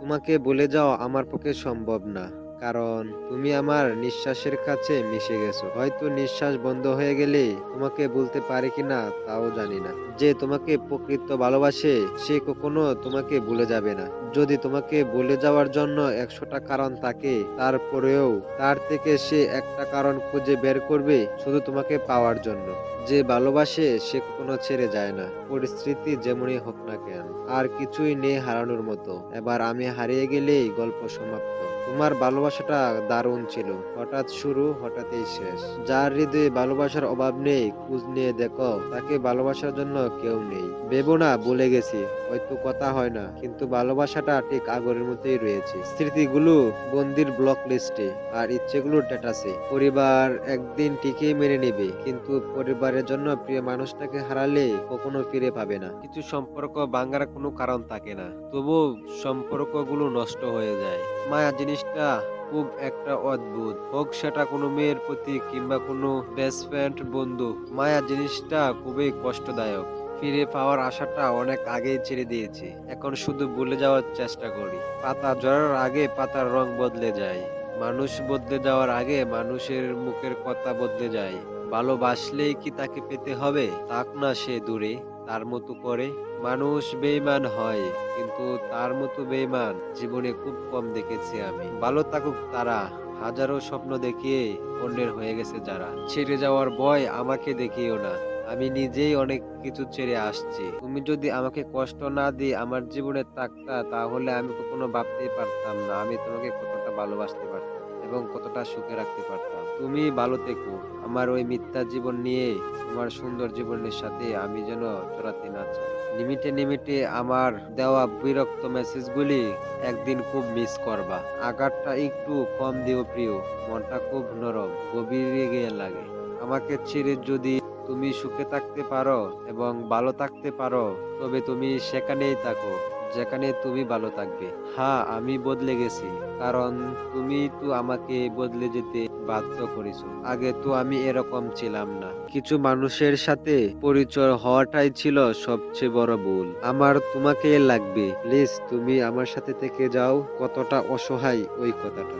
তোমাকে বলে যাওয়া আমার পক্ষে সম্ভব না, কারণ তুমি আমার নিঃশ্বাসের কাছে মিশে গেছো। হয়তো নিঃশ্বাস বন্ধ হয়ে গেলে তোমাকে বলতে পারি কিনা তাও জানি না। যে তোমাকে প্রকৃত ভালোবাসে সে কখনো তোমাকে ভুলে যাবে না। যদি তোমাকে ভুলে যাওয়ার জন্য 100টা কারণ থাকে, তারপরেও তার থেকে সে একটা কারণ খুঁজে বের করবে শুধু তোমাকে পাওয়ার জন্য। যে ভালোবাসে সে কখনো ছেড়ে যায় না, পরিস্থিতি যেমনই হোক না কেন। আর কিছুই নেই হারানোর মতো। এবার আমি হারিয়ে গেলেই গল্প সমাপ্ত। তোমার ভালোবাসাটা দারুণ ছিল, হঠাৎ শুরু হঠাৎই শেষ। যার হৃদয়ে ভালোবাসার অভাব নেই, খোঁজ নিয়ে দেখো তাকে ভালোবাসার জন্য কেউ নেই। ভেবো না ভুলে গেছি, হয়তো কথা হয় না, কিন্তু ভালোবাসাটা ঠিক আগের মতোই রয়েছে। স্মৃতিগুলো বন্দির ব্লক লিস্টে, আর ইচ্ছেগুলো ডেটাসে। পরিবার একদিন ঠিকই মেনে নেবে, কিন্তু পরিবারের জন্য প্রিয় মানুষটাকে হারালে কখনো ফিরে পাবে না। কিছু সম্পর্ক ভাঙার কোনো কারণ থাকে না, তবু সম্পর্কগুলো নষ্ট হয়ে যায়। মায়া জিনিসটা খুব একটা অদ্ভুত, হোক সেটা কোনো মেয়ের প্রতি কিংবা কোনো বেস্ট ফ্রেন্ড বন্ধু। মায়া জিনিসটা খুবই কষ্টদায়ক। ফিরে পাওয়ার আশাটা অনেক আগেই ছেড়ে দিয়েছি, এখন শুধু ভুলে যাওয়ার চেষ্টা করি। পাতা ঝরার আগে পাতার রং বদলে যায়, মানুষ বদলে যাওয়ার আগে মানুষের মুখের কথা বদলে যায়। ভালোবাসলেই কি তাকে পেতে হবে? থাক না সে দূরে, তার মতো করে। মানুষ বেইমান হয়, কিন্তু তার মতো বেইমান জীবনে খুব কম দেখেছি আমি। ভালো থাকুক তারা, হাজারো স্বপ্ন দেখিয়ে অন্যের হয়ে গেছে যারা। ছেড়ে যাওয়ার ভয় আমাকে দেখিও না, আমি নিজেই অনেক কিছু ছেড়ে আসছি। তুমি যদি আমাকে কষ্ট না দিয়ে আমার জীবনে থাকতা, তাহলে আমি কখনো ভাবতেই পারতাম না আমি তোমাকে কতটা ভালোবাসতে পারতাম এবং কতটা সুখে রাখতে পারতাম। তুমি ভালো থেকো। আমার ওই মিথ্যা জীবন নিয়ে তোমার সুন্দর জীবনের সাথে আমি যেন জড়াতে না চাই। লিমিটে লিমিটে আমার দেওয়া বিরক্ত মেসেজগুলি একদিন খুব মিস করবা। আঘাতটা একটু কম দিও প্রিয়, মনটা খুব নরম, গভীরে গিয়ে লাগে। আমাকে ছেড়ে যদি তুমি সুখে থাকতে পারো এবং ভালো থাকতে পারো, তবে তুমি সেখানেই থাকো যেখানে তুমি ভালো থাকবে। হ্যাঁ, আমি বদলে গেছি, কারণ তুমি তো আমাকে বদলে যেতে বাধ্য করেছো। আগে তো আমি এরকম ছিলাম না। কিছু মানুষের সাথে পরিচয় হওয়াটাই ছিল সবচেয়ে বড় ভুল। আমার তোমাকে লাগবে, প্লিজ তুমি আমার সাথে থেকে যাও। কতটা অসহায় ওই কথাটা।